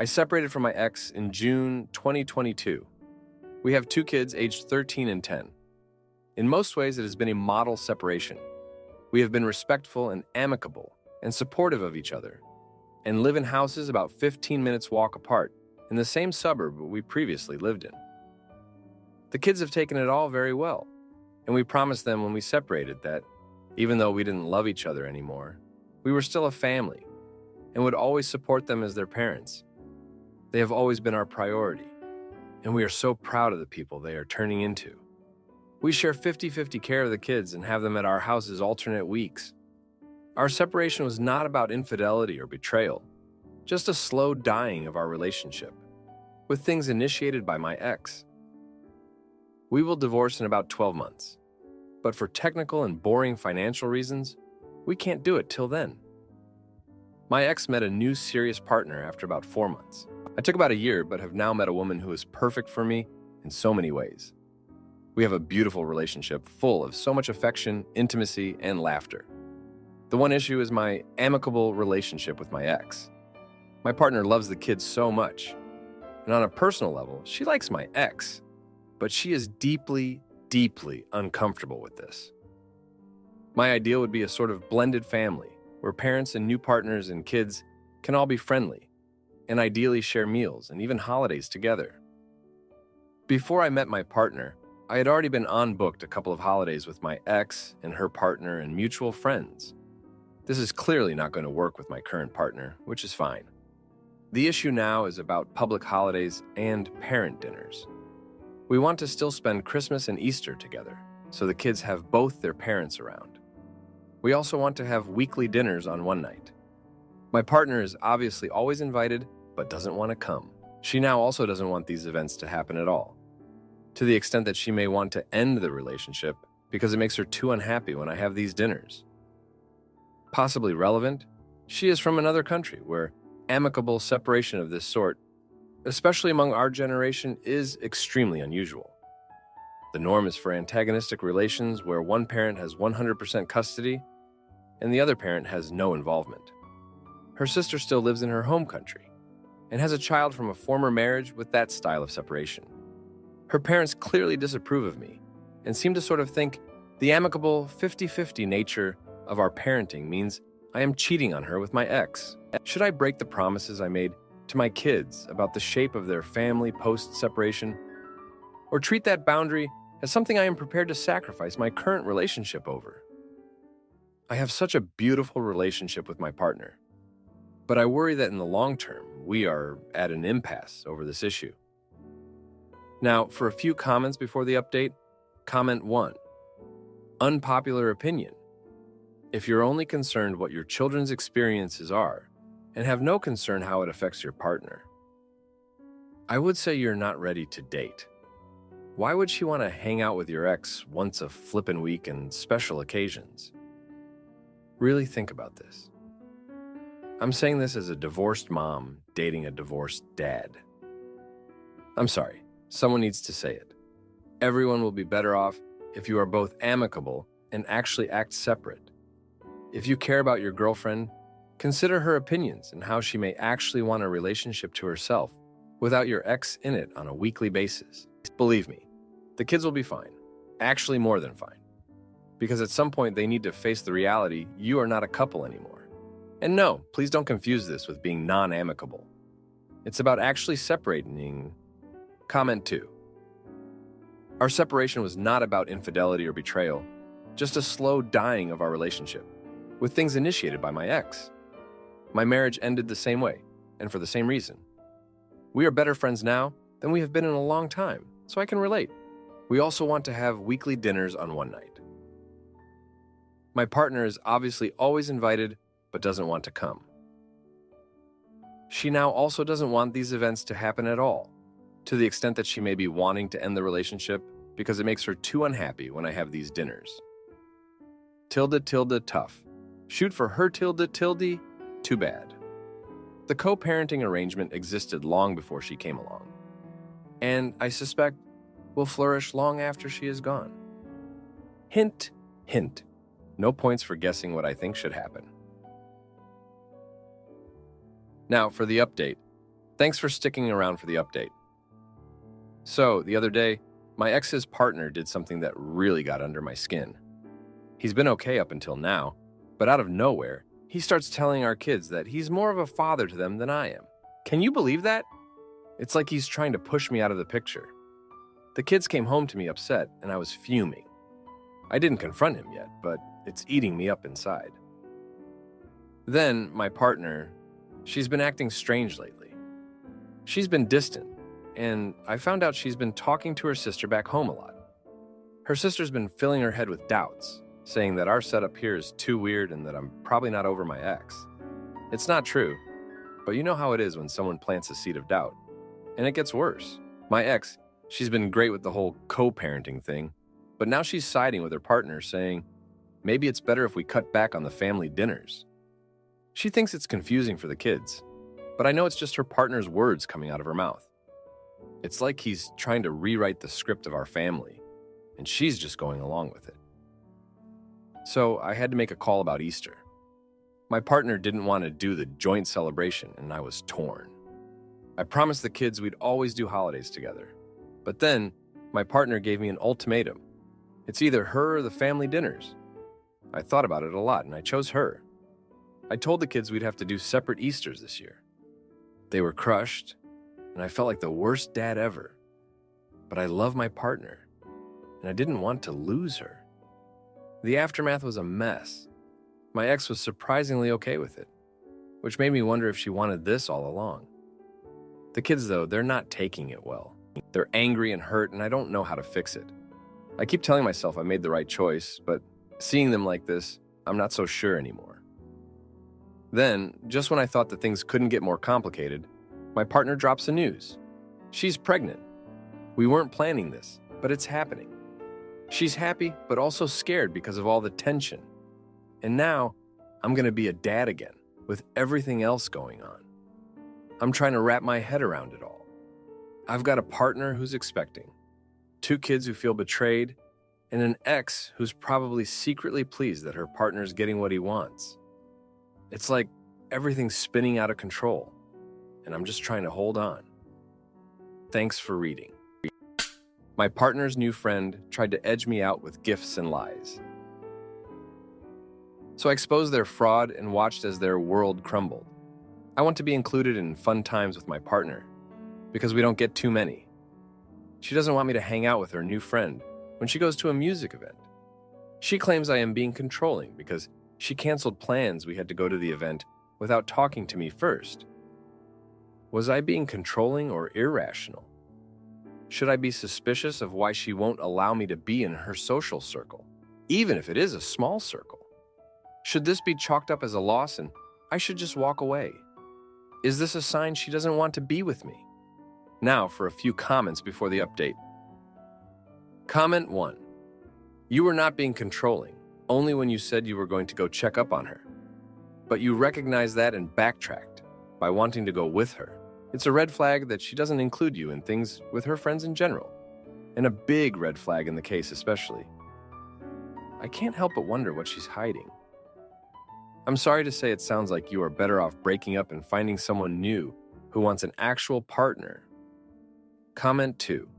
I separated from my ex in June 2022. We have 2 kids aged 13 and 10. In most ways, it has been a model separation. We have been respectful and amicable and supportive of each other, and live in houses about 15 minutes walk apart in the same suburb we previously lived in. The kids have taken it all very well, and we promised them when we separated that, even though we didn't love each other anymore, we were still a family and would always support them as their parents. They have always been our priority, and we are so proud of the people they are turning into. We share 50-50 care of the kids and have them at our houses alternate weeks. Our separation was not about infidelity or betrayal, just a slow dying of our relationship, with things initiated by my ex. We will divorce in about 12 months, but for technical and boring financial reasons, we can't do it till then. My ex met a new serious partner after about 4 months. I took about a year, but have now met a woman who is perfect for me in so many ways. We have a beautiful relationship full of so much affection, intimacy, and laughter. The one issue is my amicable relationship with my ex. My partner loves the kids so much, and on a personal level, she likes my ex, but she is deeply, deeply uncomfortable with this. My ideal would be a sort of blended family where parents and new partners and kids can all be friendly and ideally share meals and even holidays together. Before I met my partner, I had already been on-booked a couple of holidays with my ex and her partner and mutual friends. This is clearly not going to work with my current partner, which is fine. The issue now is about public holidays and parent dinners. We want to still spend Christmas and Easter together, so the kids have both their parents around. We also want to have weekly dinners on one night. My partner is obviously always invited, but doesn't want to come. She now also doesn't want these events to happen at all, to the extent that she may want to end the relationship because it makes her too unhappy when I have these dinners. Possibly relevant, she is from another country where amicable separation of this sort, especially among our generation, is extremely unusual. The norm is for antagonistic relations where one parent has 100% custody and the other parent has no involvement. Her sister still lives in her home country and has a child from a former marriage with that style of separation. Her parents clearly disapprove of me and seem to sort of think the amicable 50-50 nature of our parenting means I am cheating on her with my ex. Should I break the promises I made to my kids about the shape of their family post-separation? Or treat that boundary as something I am prepared to sacrifice my current relationship over? I have such a beautiful relationship with my partner, but I worry that in the long term, we are at an impasse over this issue. Now, for a few comments before the update, comment 1. Unpopular opinion. If you're only concerned what your children's experiences are and have no concern how it affects your partner, I would say you're not ready to date. Why would she want to hang out with your ex once a flippin' week and special occasions? Really think about this. I'm saying this as a divorced mom dating a divorced dad. I'm sorry, someone needs to say it. Everyone will be better off if you are both amicable and actually act separate. If you care about your girlfriend, consider her opinions and how she may actually want a relationship to herself without your ex in it on a weekly basis. Believe me, the kids will be fine, actually more than fine, because at some point they need to face the reality you are not a couple anymore. And no, please don't confuse this with being non-amicable. It's about actually separating. Comment 2. Our separation was not about infidelity or betrayal, just a slow dying of our relationship, with things initiated by my ex. My marriage ended the same way, and for the same reason. We are better friends now than we have been in a long time, so I can relate. We also want to have weekly dinners on one night. My partner is obviously always invited, but doesn't want to come. She now also doesn't want these events to happen at all, to the extent that she may be wanting to end the relationship because it makes her too unhappy when I have these dinners. Tough. Shoot for her too bad. The co-parenting arrangement existed long before she came along, and I suspect will flourish long after she is gone. Hint, hint. No points for guessing what I think should happen. Now for the update. Thanks for sticking around for the update. So, the other day, my ex's partner did something that really got under my skin. He's been okay up until now, but out of nowhere, he starts telling our kids that he's more of a father to them than I am. Can you believe that? It's like he's trying to push me out of the picture. The kids came home to me upset, and I was fuming. I didn't confront him yet, but it's eating me up inside. Then, my partner, she's been acting strange lately. She's been distant, and I found out she's been talking to her sister back home a lot. Her sister's been filling her head with doubts, saying that our setup here is too weird and that I'm probably not over my ex. It's not true, but you know how it is when someone plants a seed of doubt. And it gets worse. My ex, she's been great with the whole co-parenting thing, but now she's siding with her partner, saying, maybe it's better if we cut back on the family dinners. She thinks it's confusing for the kids, but I know it's just her partner's words coming out of her mouth. It's like he's trying to rewrite the script of our family, and she's just going along with it. So I had to make a call about Easter. My partner didn't want to do the joint celebration, and I was torn. I promised the kids we'd always do holidays together. But then, my partner gave me an ultimatum. It's either her or the family dinners. I thought about it a lot, and I chose her. I told the kids we'd have to do separate Easters this year. They were crushed, and I felt like the worst dad ever. But I love my partner, and I didn't want to lose her. The aftermath was a mess. My ex was surprisingly okay with it, which made me wonder if she wanted this all along. The kids, though, they're not taking it well. They're angry and hurt, and I don't know how to fix it. I keep telling myself I made the right choice, but seeing them like this, I'm not so sure anymore. Then, just when I thought that things couldn't get more complicated, my partner drops the news. She's pregnant. We weren't planning this, but it's happening. She's happy, but also scared because of all the tension. And now, I'm going to be a dad again, with everything else going on. I'm trying to wrap my head around it all. I've got a partner who's expecting, 2 kids who feel betrayed, and an ex who's probably secretly pleased that her partner's getting what he wants. It's like everything's spinning out of control, and I'm just trying to hold on. Thanks for reading. My partner's new friend tried to edge me out with gifts and lies. So I exposed their fraud and watched as their world crumbled. I want to be included in fun times with my partner, because we don't get too many. She doesn't want me to hang out with her new friend when she goes to a music event. She claims I am being controlling because she canceled plans we had to go to the event without talking to me first. Was I being controlling or irrational? Should I be suspicious of why she won't allow me to be in her social circle, even if it is a small circle? Should this be chalked up as a loss and I should just walk away? Is this a sign she doesn't want to be with me? Now for a few comments before the update. Comment 1. You were not being controlling, only when you said you were going to go check up on her. But you recognized that and backtracked by wanting to go with her. It's a red flag that she doesn't include you in things with her friends in general, and a big red flag in the case especially. I can't help but wonder what she's hiding. I'm sorry to say it sounds like you are better off breaking up and finding someone new who wants an actual partner. Comment 2.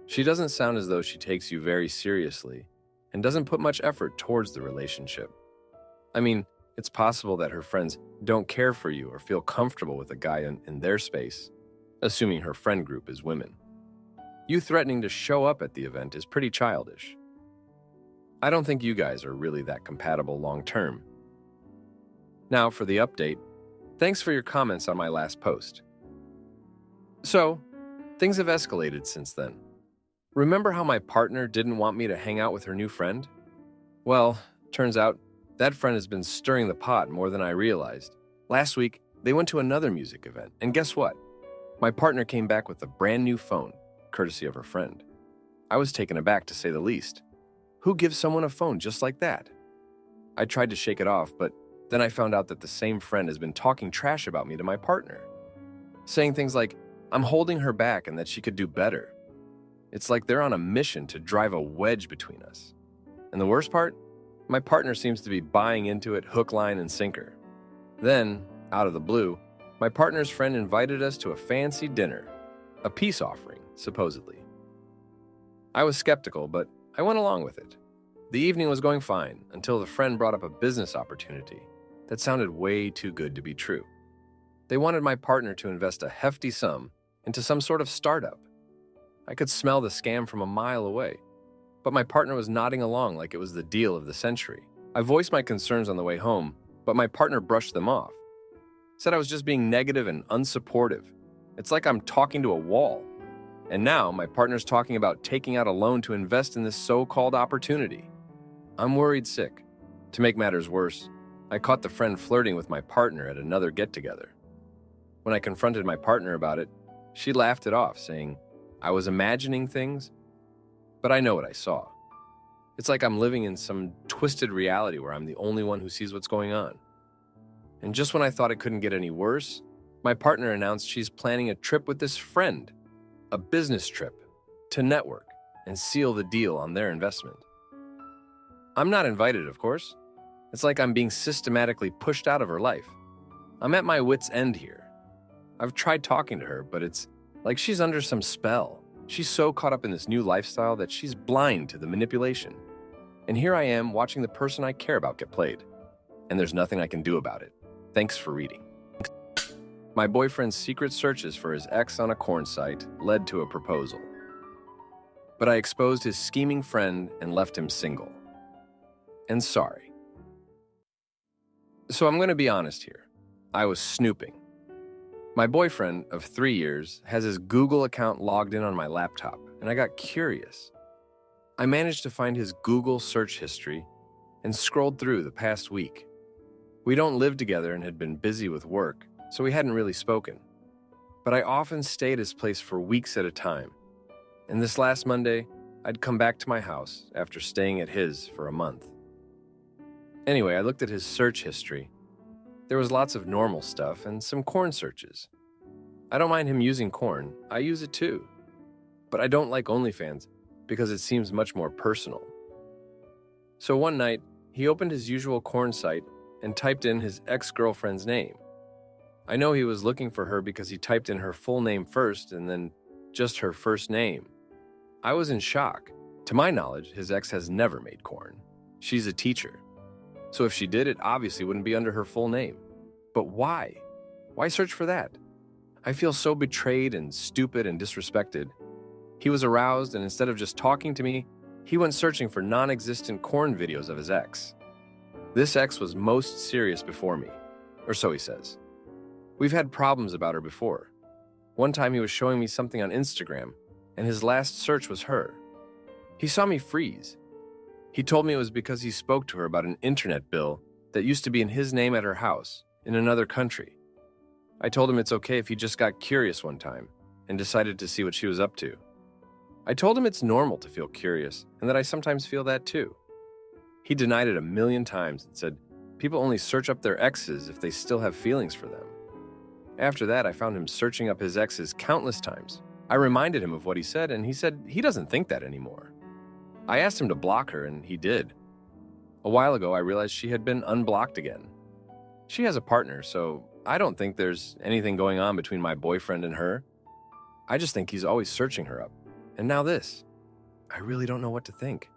She doesn't sound as though she takes you very seriously and doesn't put much effort towards the relationship. I mean, it's possible that her friends don't care for you or feel comfortable with a guy in their space, assuming her friend group is women. You threatening to show up at the event is pretty childish. I don't think you guys are really that compatible long term. Now for the update. Thanks for your comments on my last post. So, things have escalated since then. Remember how my partner didn't want me to hang out with her new friend? Well, turns out that friend has been stirring the pot more than I realized. Last week, they went to another music event, and guess what? My partner came back with a brand new phone, courtesy of her friend. I was taken aback to say the least. Who gives someone a phone just like that? I tried to shake it off, but then I found out that the same friend has been talking trash about me to my partner, saying things like, I'm holding her back and that she could do better. It's like they're on a mission to drive a wedge between us. And the worst part? My partner seems to be buying into it hook, line, and sinker. Then, out of the blue, My partner's friend invited us to a fancy dinner, a peace offering, supposedly. I was skeptical, but I went along with it. The evening was going fine until the friend brought up a business opportunity that sounded way too good to be true. They wanted my partner to invest a hefty sum into some sort of startup. I could smell the scam from a mile away, but my partner was nodding along like it was the deal of the century. I voiced my concerns on the way home, but my partner brushed them off. Said I was just being negative and unsupportive. It's like I'm talking to a wall. And now my partner's talking about taking out a loan to invest in this so-called opportunity. I'm worried sick. To make matters worse, I caught the friend flirting with my partner at another get-together. When I confronted my partner about it, she laughed it off, saying I was imagining things, but I know what I saw. It's like I'm living in some twisted reality where I'm the only one who sees what's going on. And just when I thought it couldn't get any worse, my partner announced she's planning a trip with this friend, a business trip, to network and seal the deal on their investment. I'm not invited, of course. It's like I'm being systematically pushed out of her life. I'm at my wit's end here. I've tried talking to her, but it's like she's under some spell. She's so caught up in this new lifestyle that she's blind to the manipulation. And here I am watching the person I care about get played. And there's nothing I can do about it. Thanks for reading. My boyfriend's secret searches for his ex on a corn site led to a proposal. But I exposed his scheming friend and left him single. And sorry. So I'm going to be honest here. I was snooping. My boyfriend of 3 years has his Google account logged in on my laptop, and I got curious. I managed to find his Google search history and scrolled through the past week. We don't live together and had been busy with work, so we hadn't really spoken. But I often stayed at his place for weeks at a time. And this last Monday, I'd come back to my house after staying at his for a month. Anyway, I looked at his search history. There was lots of normal stuff and some corn searches. I don't mind him using corn. I use it too. But I don't like OnlyFans because it seems much more personal. So one night, he opened his usual corn site and typed in his ex-girlfriend's name. I know he was looking for her because he typed in her full name first and then just her first name. I was in shock. To my knowledge, his ex has never made corn. She's a teacher. So if she did, it obviously wouldn't be under her full name. But why? Why search for that? I feel so betrayed and stupid and disrespected. He was aroused, and instead of just talking to me, he went searching for non-existent corn videos of his ex. This ex was most serious before me, or so he says. We've had problems about her before. One time he was showing me something on Instagram, and his last search was her. He saw me freeze. He told me it was because he spoke to her about an internet bill that used to be in his name at her house, in another country. I told him it's okay if he just got curious one time and decided to see what she was up to. I told him it's normal to feel curious and that I sometimes feel that too. He denied it 1,000,000 times and said people only search up their exes if they still have feelings for them. After that, I found him searching up his exes countless times. I reminded him of what he said, and he said he doesn't think that anymore. I asked him to block her, and he did. A while ago, I realized she had been unblocked again. She has a partner, so I don't think there's anything going on between my boyfriend and her. I just think he's always searching her up. And now this. I really don't know what to think.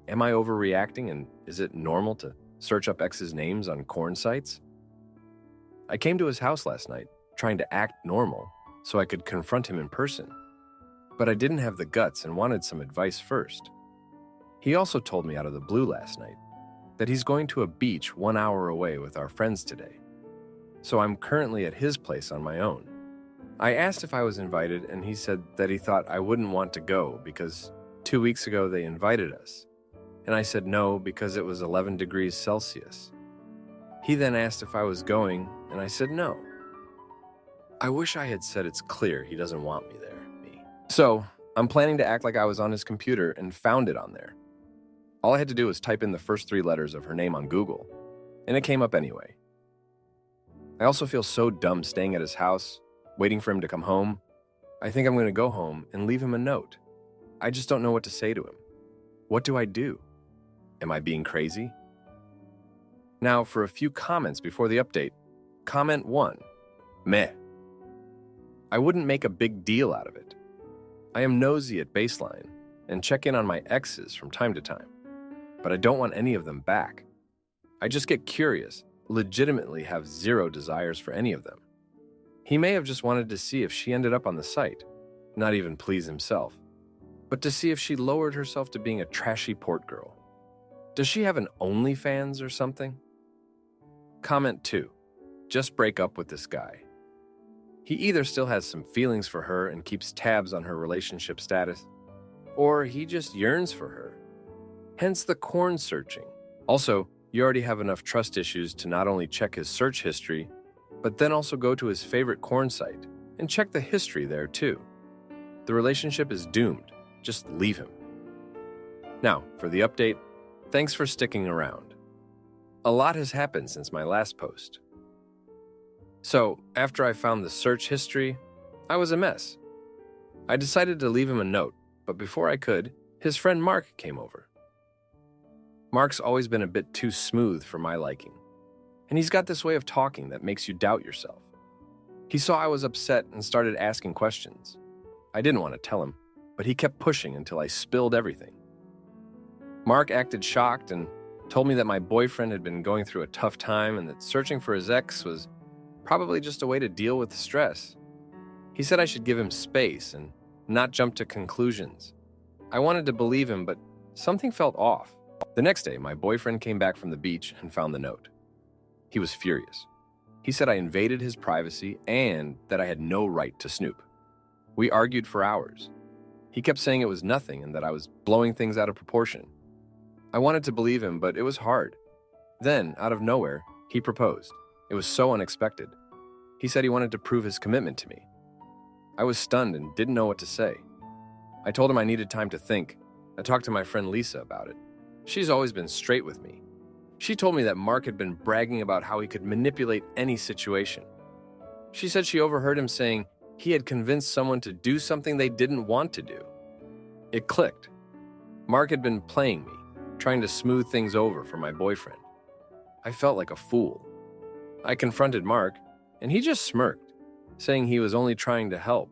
Am I overreacting, and is it normal to search up exes' names on corn sites? I came to his house last night, trying to act normal so I could confront him in person. But I didn't have the guts and wanted some advice first. He also told me out of the blue last night that he's going to a beach 1 hour away with our friends today. So I'm currently at his place on my own. I asked if I was invited, and he said that he thought I wouldn't want to go because 2 weeks ago they invited us. And I said no because it was 11 degrees Celsius. He then asked if I was going, and I said no. I wish I had said it's clear he doesn't want me there. So, I'm planning to act like I was on his computer and found it on there. All I had to do was type in the first 3 letters of her name on Google, and it came up anyway. I also feel so dumb staying at his house, waiting for him to come home. I think I'm going to go home and leave him a note. I just don't know what to say to him. What do I do? Am I being crazy? Now, for a few comments before the update. Comment 1. Meh. I wouldn't make a big deal out of it. I am nosy at baseline and check in on my exes from time to time, but I don't want any of them back. I just get curious, legitimately have zero desires for any of them. He may have just wanted to see if she ended up on the site, not even please himself, but to see if she lowered herself to being a trashy port girl. Does she have an OnlyFans or something? Comment 2. Just break up with this guy. He either still has some feelings for her and keeps tabs on her relationship status, or he just yearns for her. Hence the corn searching. Also, you already have enough trust issues to not only check his search history, but then also go to his favorite corn site and check the history there too. The relationship is doomed. Just leave him. Now, for the update, thanks for sticking around. A lot has happened since my last post. So, after I found the search history, I was a mess. I decided to leave him a note, but before I could, his friend Mark came over. Mark's always been a bit too smooth for my liking, and he's got this way of talking that makes you doubt yourself. He saw I was upset and started asking questions. I didn't want to tell him, but he kept pushing until I spilled everything. Mark acted shocked and told me that my boyfriend had been going through a tough time and that searching for his ex was probably just a way to deal with stress. He said I should give him space and not jump to conclusions. I wanted to believe him, but something felt off. The next day, my boyfriend came back from the beach and found the note. He was furious. He said I invaded his privacy and that I had no right to snoop. We argued for hours. He kept saying it was nothing and that I was blowing things out of proportion. I wanted to believe him, but it was hard. Then, out of nowhere, he proposed. It was so unexpected. He said he wanted to prove his commitment to me. I was stunned and didn't know what to say. I told him I needed time to think. I talked to my friend Lisa about it. She's always been straight with me. She told me that Mark had been bragging about how he could manipulate any situation. She said she overheard him saying he had convinced someone to do something they didn't want to do. It clicked. Mark had been playing me, trying to smooth things over for my boyfriend. I felt like a fool. I confronted Mark, and he just smirked, saying he was only trying to help.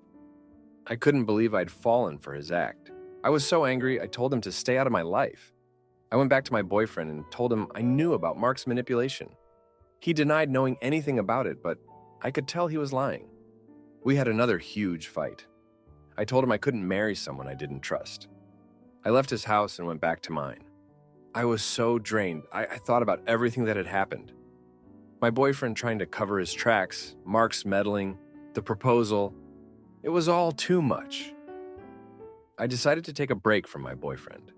I couldn't believe I'd fallen for his act. I was so angry, I told him to stay out of my life. I went back to my boyfriend and told him I knew about Mark's manipulation. He denied knowing anything about it, but I could tell he was lying. We had another huge fight. I told him I couldn't marry someone I didn't trust. I left his house and went back to mine. I was so drained. I thought about everything that had happened. My boyfriend trying to cover his tracks, Mark's meddling, the proposal. It was all too much. I decided to take a break from my boyfriend.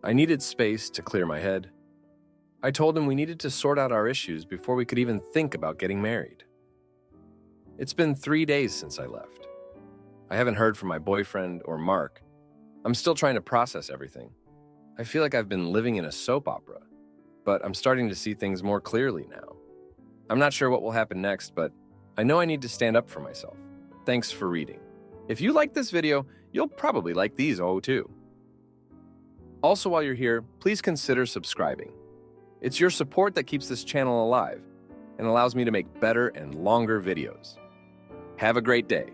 I needed space to clear my head. I told him we needed to sort out our issues before we could even think about getting married. It's been 3 days since I left. I haven't heard from my boyfriend or Mark. I'm still trying to process everything. I feel like I've been living in a soap opera, but I'm starting to see things more clearly now. I'm not sure what will happen next, but I know I need to stand up for myself. Thanks for reading. If you like this video, you'll probably like these too. Also, while you're here, please consider subscribing. It's your support that keeps this channel alive and allows me to make better and longer videos. Have a great day.